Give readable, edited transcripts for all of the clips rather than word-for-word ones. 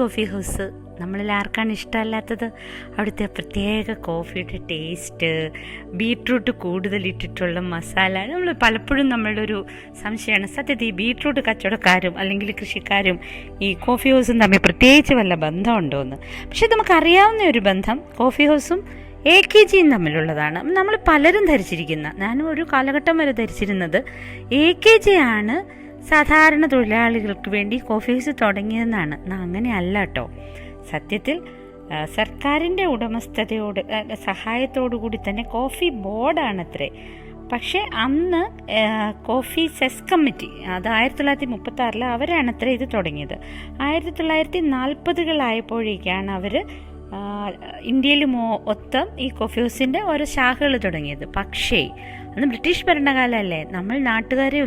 Coffee house നമ്മളിൽ ആർക്കാണ് ഇഷ്ടമല്ലാത്തത്? അവിടുത്തെ പ്രത്യേക കോഫിയുടെ ടേസ്റ്റ്, ബീട്രൂട്ട് കൂടുതലിട്ടിട്ടുള്ള മസാല. നമ്മൾ പലപ്പോഴും നമ്മളുടെ ഒരു സംശയമാണ്, സത്യത്തിൽ ഈ ബീട്രൂട്ട് കച്ചവടക്കാരും അല്ലെങ്കിൽ കൃഷിക്കാരും ഈ കോഫി ഹൗസും തമ്മിൽ പ്രത്യേകിച്ച് വല്ല ബന്ധമുണ്ടോ എന്ന്. പക്ഷെ നമുക്കറിയാവുന്ന ഒരു ബന്ധം കോഫി ഹൗസും AKG തമ്മിലുള്ളതാണ്. നമ്മൾ പലരും ധരിച്ചിരിക്കുന്ന, ഞാനും ഒരു കാലഘട്ടം വരെ ധരിച്ചിരുന്നത് AKG ആണ് സാധാരണ തൊഴിലാളികൾക്ക് വേണ്ടി കോഫി ഹൗസ് തുടങ്ങിയതെന്നാണ്. അങ്ങനെയല്ല കേട്ടോ. സത്യത്തിൽ സർക്കാരിൻ്റെ ഉടമസ്ഥതയോട് സഹായത്തോടു കൂടി തന്നെ കോഫി ബോർഡാണത്രേ. പക്ഷേ അന്ന് കോഫി സെസ് കമ്മിറ്റി, അത് 1936 അവരാണത്രേ ഇത് തുടങ്ങിയത്. 1940 അവർ ഇന്ത്യയിൽ മൊത്തം ഈ കോഫി ഹൗസിൻ്റെ ഓരോ ശാഖകൾ തുടങ്ങിയത്. പക്ഷേ അന്ന് ബ്രിട്ടീഷ് ഭരണകാലമല്ലേ, നമ്മൾ നാട്ടുകാരെ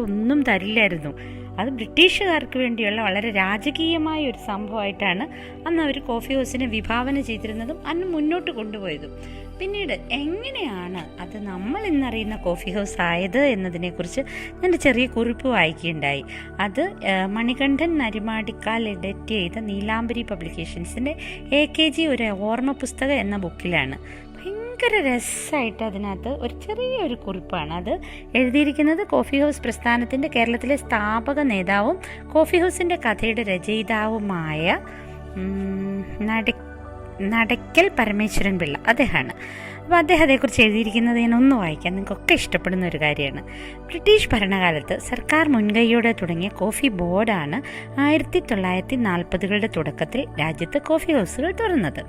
ഒന്നും തരില്ലായിരുന്നു. അത് ബ്രിട്ടീഷുകാർക്ക് വേണ്ടിയുള്ള വളരെ രാജകീയമായ ഒരു സംഭവമായിട്ടാണ് അന്ന് അവർ കോഫി ഹൗസിനെ വിഭാവന ചെയ്തിരുന്നതും അന്ന് മുന്നോട്ട് കൊണ്ടുപോയതും. പിന്നീട് എങ്ങനെയാണ് അത് നമ്മൾ ഇന്നറിയുന്ന കോഫി ഹൗസ് ആയത് എന്നതിനെക്കുറിച്ച് ഞാൻ ചെറിയ കുറിപ്പ് വായിക്കുകയുണ്ടായി. അത് മണികണ്ഠൻ നരിമാടിക്കാൽ എഡിറ്റ് ചെയ്ത നീലാംബരി പബ്ലിക്കേഷൻസിൻ്റെ AKG ഒരു ഓർമ്മ പുസ്തകം എന്ന ബുക്കിലാണ്. ഭയങ്കര രസമായിട്ട് അതിനകത്ത് ഒരു ചെറിയൊരു കുറിപ്പാണ്. അത് എഴുതിയിരിക്കുന്നത് കോഫി ഹൗസ് പ്രസ്ഥാനത്തിൻ്റെ കേരളത്തിലെ സ്ഥാപക നേതാവും കോഫി ഹൗസിൻ്റെ കഥയുടെ രചയിതാവുമായ നടക്കൽ പരമേശ്വരൻ പിള്ള, അദ്ദേഹമാണ്. അപ്പോൾ അദ്ദേഹത്തെക്കുറിച്ച് എഴുതിയിരിക്കുന്നത് ഞാനൊന്ന് വായിക്കാം, നിങ്ങൾക്കൊക്കെ ഇഷ്ടപ്പെടുന്ന ഒരു കാര്യമാണ്. ബ്രിട്ടീഷ് ഭരണകാലത്ത് സർക്കാർ മുൻകൈയോടെ തുടങ്ങിയ കോഫി ബോർഡാണ് 1940 തുടക്കത്തിൽ രാജ്യത്ത് കോഫി ഹൗസുകൾ തുറന്നത്.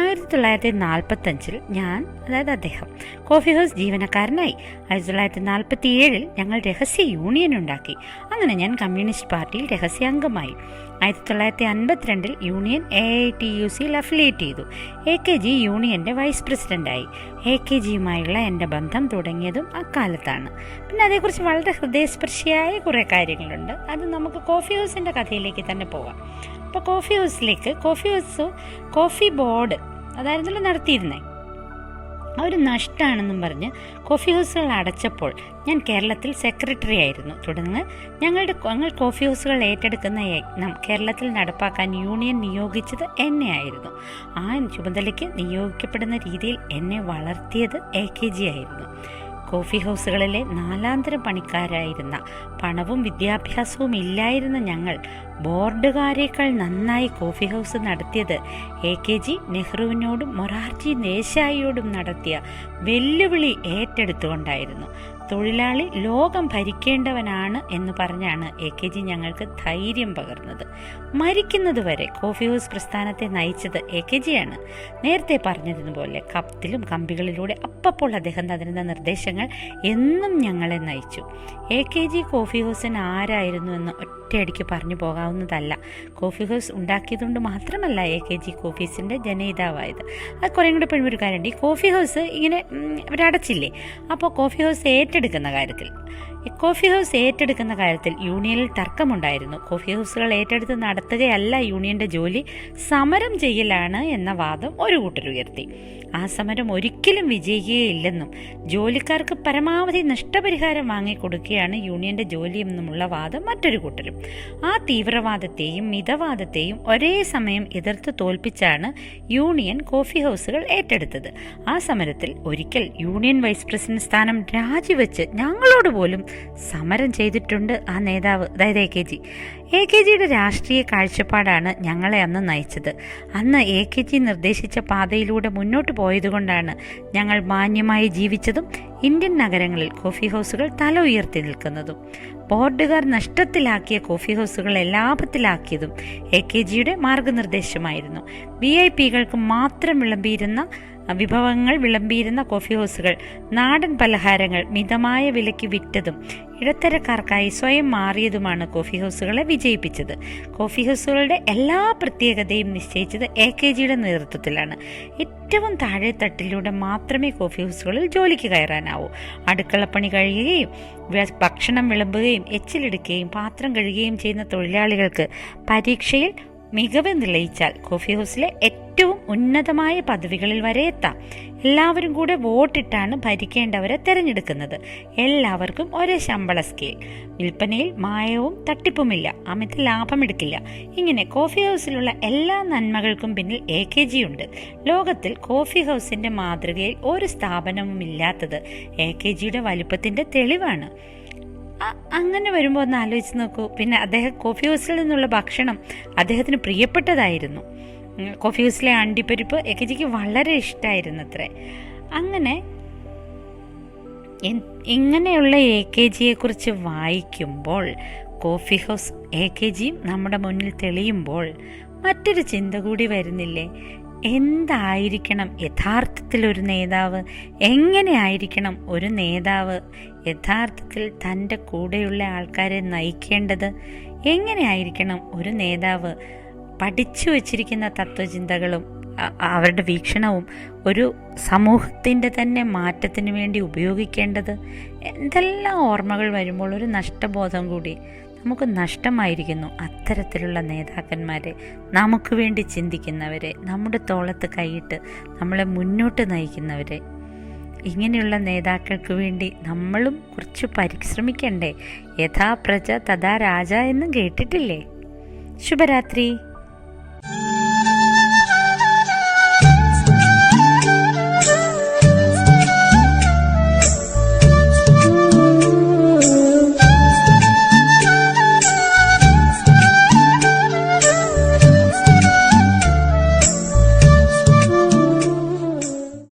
1945 ഞാൻ, അതായത് അദ്ദേഹം, കോഫി ഹൗസ് ജീവനക്കാരനായി. 1947 ഞങ്ങൾ രഹസ്യ യൂണിയൻ ഉണ്ടാക്കി. അങ്ങനെ ഞാൻ കമ്മ്യൂണിസ്റ്റ് പാർട്ടിയിൽ രഹസ്യാംഗമായി. 1952 യൂണിയൻ AITUCയിൽ അഫിലിയേറ്റ് ചെയ്തു. AKG യൂണിയൻ്റെ വൈസ് പ്രസിഡൻ്റായി. AKGയുമായുള്ള എൻ്റെ ബന്ധം തുടങ്ങിയതും അക്കാലത്താണ്. പിന്നെ അതേക്കുറിച്ച് വളരെ ഹൃദയസ്പർശിയായ കുറേ കാര്യങ്ങളുണ്ട്. അത് നമുക്ക് കോഫി ഹൗസിൻ്റെ കഥയിലേക്ക് തന്നെ പോകാം. അപ്പോൾ കോഫി ബോർഡ് അതായിരുന്നല്ലോ നടത്തിയിരുന്നേ. ഒരു നഷ്ടമാണെന്നും പറഞ്ഞ് കോഫി ഹൗസുകൾ അടച്ചപ്പോൾ ഞാൻ കേരളത്തിൽ സെക്രട്ടറി ആയിരുന്നു. തുടർന്ന് ഞങ്ങൾ കോഫി ഹൗസുകൾ ഏറ്റെടുക്കുന്ന യജ്ഞം കേരളത്തിൽ നടപ്പാക്കാൻ യൂണിയൻ നിയോഗിച്ചത് എന്നെ ആയിരുന്നു. ആ ചുമതലയ്ക്ക് നിയോഗിക്കപ്പെടുന്ന രീതിയിൽ എന്നെ വളർത്തിയത് AKG ആയിരുന്നു. കോഫി ഹൗസുകളിലെ നാലാന്തരം പണിക്കാരായിരുന്ന, പണവും വിദ്യാഭ്യാസവും ഇല്ലായിരുന്ന ഞങ്ങൾ ബോർഡുകാരേക്കാൾ നന്നായി കോഫി ഹൗസ് നടത്തിയത് AKG നെഹ്റുവിനോടും മൊറാർജി ദേശായിയോടും നടത്തിയ വെല്ലുവിളി ഏറ്റെടുത്തുകൊണ്ടായിരുന്നു. തൊഴിലാളി ലോകം ഭരിക്കേണ്ടവനാണ് എന്ന് പറഞ്ഞാണ് AKG ഞങ്ങൾക്ക് ധൈര്യം പകർന്നത്. മരിക്കുന്നതുവരെ കോഫി ഹൗസ് പ്രസ്ഥാനത്തെ നയിച്ചത് AKGയാണ്. നേരത്തെ പറഞ്ഞതുപോലെ കത്തിലും കമ്പികളിലൂടെ അപ്പോൾ അദ്ദേഹം തരുന്ന നിർദ്ദേശങ്ങൾ എന്നും ഞങ്ങളെ നയിച്ചു. AKG കോഫി ഹൗസിന് ആരായിരുന്നു എന്ന് ഒറ്റയടിക്ക് പറഞ്ഞു പോകാവുന്നതല്ല. കോഫി ഹൗസ് ഉണ്ടാക്കിയതുകൊണ്ട് മാത്രമല്ല AKG കോഫീസിൻ്റെ ജനയിതാവായത്. അത് കുറേ കൂടെ ഒരു കാര്യമുണ്ട്. ഈ കോഫി ഹൗസ് ഇങ്ങനെ അവരടച്ചില്ലേ, അപ്പോൾ കോഫി ഹൗസ് ഏറ്റെടുക്കുന്ന കാര്യത്തിൽ യൂണിയനിൽ തർക്കമുണ്ടായിരുന്നു. കോഫി ഹൗസുകൾ ഏറ്റെടുത്ത് നടത്തുകയല്ല യൂണിയൻ്റെ ജോലി, സമരം ചെയ്യലാണ് എന്ന വാദം ഒരു കൂട്ടർ ഉയർത്തി. ആ സമരം ഒരിക്കലും വിജയിക്കുകയില്ലെന്നും ജോലിക്കാർക്ക് പരമാവധി നഷ്ടപരിഹാരം വാങ്ങിക്കൊടുക്കുകയാണ് യൂണിയൻ്റെ ജോലി എന്നുമുള്ള വാദം മറ്റൊരു കൂട്ടരും. ആ തീവ്രവാദത്തെയും മിതവാദത്തെയും ഒരേ സമയം എതിർത്ത് തോൽപ്പിച്ചാണ് യൂണിയൻ കോഫി ഹൗസുകൾ ഏറ്റെടുത്തത്. ആ സമരത്തിൽ ഒരിക്കൽ യൂണിയൻ വൈസ് പ്രസിഡന്റ് സ്ഥാനം രാജിവെച്ച് ഞങ്ങളോട് പോലും സമരം ചെയ്തിട്ടുണ്ട് ആ നേതാവ്, അതായത് AKGയുടെ രാഷ്ട്രീയ കാഴ്ചപ്പാടാണ് ഞങ്ങളെ അന്ന് നയിച്ചത്. അന്ന് AKG നിർദ്ദേശിച്ച പാതയിലൂടെ മുന്നോട്ട് പോയതുകൊണ്ടാണ് ഞങ്ങൾ മാന്യമായി ജീവിച്ചതും ഇന്ത്യൻ നഗരങ്ങളിൽ കോഫി ഹൗസുകൾ തല ഉയർത്തി നിൽക്കുന്നതും. ബോർഡുകാർ നഷ്ടത്തിലാക്കിയ കോഫി ഹൗസുകളെ ലാഭത്തിലാക്കിയതും AKGയുടെ മാർഗനിർദ്ദേശമായിരുന്നു. VIPകൾക്ക് മാത്രം വിഭവങ്ങൾ വിളമ്പിയിരുന്ന കോഫി ഹൗസുകൾ നാടൻ പലഹാരങ്ങൾ മിതമായ വിലയ്ക്ക് വിറ്റതും ഇടത്തരക്കാർക്കായി സ്വയം മാറിയതുമാണ് കോഫി ഹൗസുകളെ വിജയിപ്പിച്ചത്. കോഫി ഹൗസുകളുടെ എല്ലാ പ്രത്യേകതയും നിശ്ചയിച്ചത് AKGയുടെ നേതൃത്വത്തിലാണ്. ഏറ്റവും താഴെ തട്ടിലൂടെ മാത്രമേ കോഫി ഹൗസുകളിൽ ജോലിക്ക് കയറാനാവൂ. അടുക്കളപ്പണി കഴിയുകയും ഭക്ഷണം വിളമ്പുകയും എച്ചിലെടുക്കുകയും പാത്രം കഴുകുകയും ചെയ്യുന്ന തൊഴിലാളികൾക്ക് പരീക്ഷയിൽ മികവ് തെളിയിച്ചാൽ കോഫി ഹൗസിലെ ഏറ്റവും ഉന്നതമായ പദവികളിൽ വരെ എത്താം. എല്ലാവരും കൂടെ വോട്ടിട്ടാണ് ഭരിക്കേണ്ടവരെ തിരഞ്ഞെടുക്കുന്നത്. എല്ലാവർക്കും ഒരേ ശമ്പള സ്കെയിൽ. വിൽപ്പനയിൽ മായവും തട്ടിപ്പുമില്ല. അമിത ലാഭമെടുക്കില്ല. ഇങ്ങനെ കോഫി ഹൗസിലുള്ള എല്ലാ നന്മകൾക്കും പിന്നിൽ AKG ഉണ്ട്. ലോകത്തിൽ കോഫി ഹൗസിന്റെ മാതൃകയിൽ ഒരു സ്ഥാപനവും ഇല്ലാത്തത് AKGയുടെ വലുപ്പത്തിന്റെ തെളിവാണ്. അങ്ങനെ വരുമ്പോൾ ഒന്ന് ആലോചിച്ച് നോക്കൂ. പിന്നെ അദ്ദേഹം കോഫി ഹൗസിൽ നിന്നുള്ള ഭക്ഷണം അദ്ദേഹത്തിന് പ്രിയപ്പെട്ടതായിരുന്നു. കോഫി ഹൗസിലെ അണ്ടിപ്പരിപ്പ് AKGക്ക് വളരെ ഇഷ്ടമായിരുന്നു അത്രേ. അങ്ങനെ ഇങ്ങനെയുള്ള AKGയെ കുറിച്ച് വായിക്കുമ്പോൾ, കോഫി ഹൗസ് AKGയും നമ്മുടെ മുന്നിൽ തെളിയുമ്പോൾ മറ്റൊരു ചിന്ത കൂടി വരുന്നില്ലേ? എന്തായിരിക്കണം യഥാർത്ഥത്തിൽ ഒരു നേതാവ്? എങ്ങനെയായിരിക്കണം ഒരു നേതാവ് യഥാർത്ഥത്തിൽ തൻ്റെ കൂടെയുള്ള ആൾക്കാരെ നയിക്കേണ്ടത്? എങ്ങനെയായിരിക്കണം ഒരു നേതാവ് പഠിച്ചു വച്ചിരിക്കുന്ന തത്വചിന്തകളും അവരുടെ വീക്ഷണവും ഒരു സമൂഹത്തിൻ്റെ തന്നെ മാറ്റത്തിന് വേണ്ടി ഉപയോഗിക്കേണ്ടത്? എന്തെല്ലാം ഓർമ്മകൾ വരുമ്പോൾ ഒരു നഷ്ടബോധം കൂടി നമുക്ക് നഷ്ടമായിരിക്കുന്നു. അത്തരത്തിലുള്ള നേതാക്കന്മാരെ, നമുക്ക് വേണ്ടി ചിന്തിക്കുന്നവരെ, നമ്മുടെ തോളത്ത് കൈയിട്ട് നമ്മളെ മുന്നോട്ട് നയിക്കുന്നവരെ. ഇങ്ങനെയുള്ള നേതാക്കൾക്ക് വേണ്ടി നമ്മളും കുറച്ച് പരിശ്രമിക്കണ്ടേ? യഥാ പ്രജ തഥാ രാജ എന്നും കേട്ടിട്ടില്ലേ? ശുഭരാത്രി.